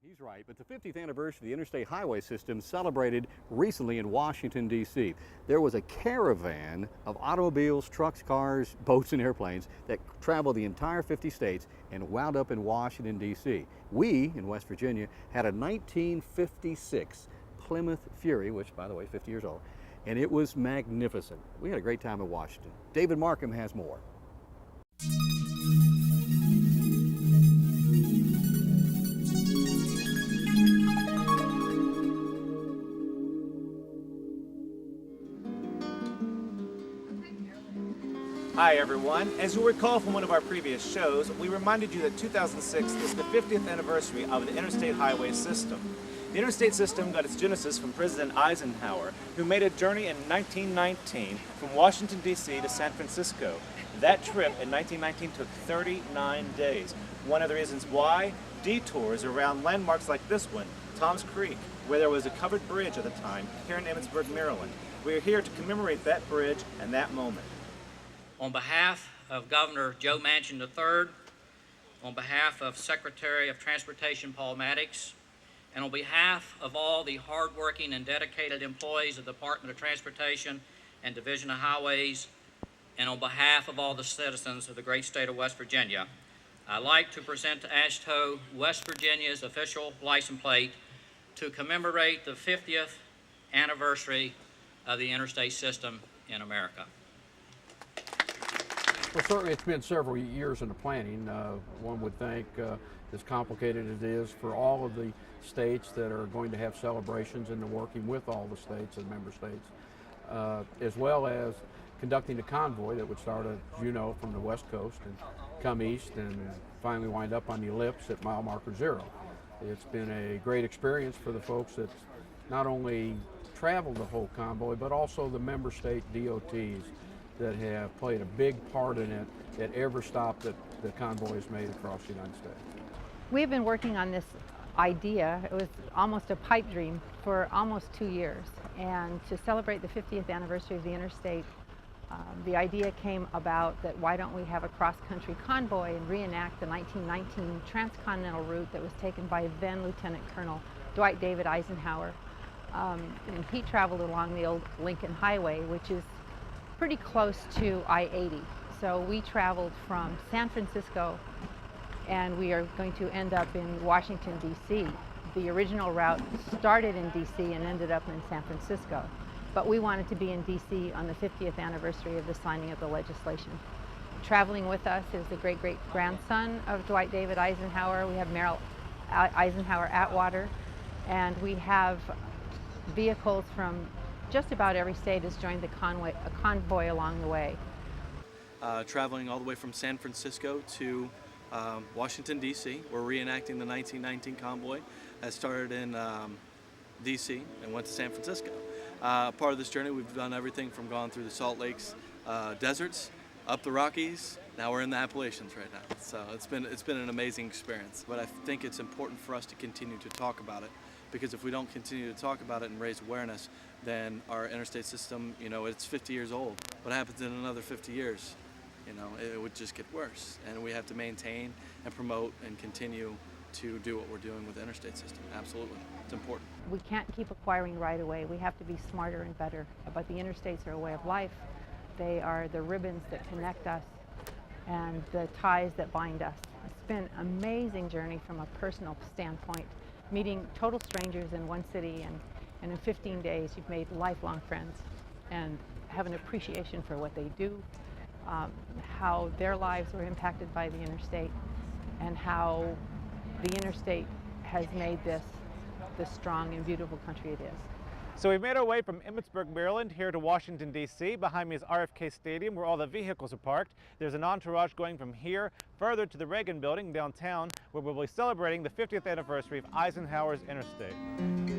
He's right, but the 50th anniversary of the Interstate Highway System celebrated recently in Washington, D.C. There was a caravan of automobiles, trucks, cars, boats, and airplanes that traveled the entire 50 states and wound up in Washington, D.C. We, in West Virginia, had a 1956 Plymouth Fury, which, by the way, 50 years old, and it was magnificent. We had a great time in Washington. David Markham has more. Hi everyone. As you'll recall from one of our previous shows, we reminded you that 2006 is the 50th anniversary of the Interstate Highway System. The Interstate System got its genesis from President Eisenhower, who made a journey in 1919 from Washington, D.C. to San Francisco. That trip in 1919 took 39 days. One of the reasons why? Detours around landmarks like this one, Tom's Creek, where there was a covered bridge at the time here in Emmitsburg, Maryland. We are here to commemorate that bridge and that moment. On behalf of Governor Joe Manchin III, on behalf of Secretary of Transportation Paul Maddox, and on behalf of all the hardworking and dedicated employees of the Department of Transportation and Division of Highways, and on behalf of all the citizens of the great state of West Virginia, I'd like to present to AASHTO West Virginia's official license plate to commemorate the 50th anniversary of the interstate system in America. Well, certainly it's been several years in the planning. One would think, as complicated as it is, for all of the states that are going to have celebrations and working with all the states and member states, as well as conducting a convoy that would start, as you know, from the west coast and come east and finally wind up on the ellipse at mile marker 0. It's been a great experience for the folks that not only traveled the whole convoy, but also the member state DOTs that have played a big part in it at every stop that the convoy has made across the United States. We've been working on this idea. It was almost a pipe dream for almost 2 years. And to celebrate the 50th anniversary of the interstate, the idea came about that why don't we have a cross-country convoy and reenact the 1919 transcontinental route that was taken by then Lieutenant Colonel Dwight David Eisenhower. And he traveled along the old Lincoln Highway, which is pretty close to I-80. So we traveled from San Francisco and we are going to end up in Washington, D.C. The original route started in D.C. and ended up in San Francisco. But we wanted to be in D.C. on the 50th anniversary of the signing of the legislation. Traveling with us is the great-great-grandson of Dwight David Eisenhower. We have Merrill Eisenhower Atwater, and we have vehicles from just about every state has joined the convoy along the way. Traveling all the way from San Francisco to Washington, D.C. We're reenacting the 1919 convoy that started in D.C. and went to San Francisco. Part of this journey, we've done everything from going through the Salt Lakes deserts, up the Rockies. Now we're in the Appalachians right now. So it's been an amazing experience. But I think it's important for us to continue to talk about it, because if we don't continue to talk about it and raise awareness, then our interstate system, you know, it's 50 years old. What happens in another 50 years? You know, it would just get worse. And we have to maintain and promote and continue to do what we're doing with the interstate system. Absolutely, it's important. We can't keep acquiring right away. We have to be smarter and better. But the interstates are a way of life. They are the ribbons that connect us and the ties that bind us. It's been an amazing journey from a personal standpoint, meeting total strangers in one city, and in 15 days you've made lifelong friends and have an appreciation for what they do, how their lives were impacted by the interstate, and how the interstate has made this the strong and beautiful country it is. So we've made our way from Emmitsburg, Maryland here to Washington, D.C. Behind me is RFK Stadium where all the vehicles are parked. There's an entourage going from here further to the Reagan Building downtown where we'll be celebrating the 50th anniversary of Eisenhower's Interstate.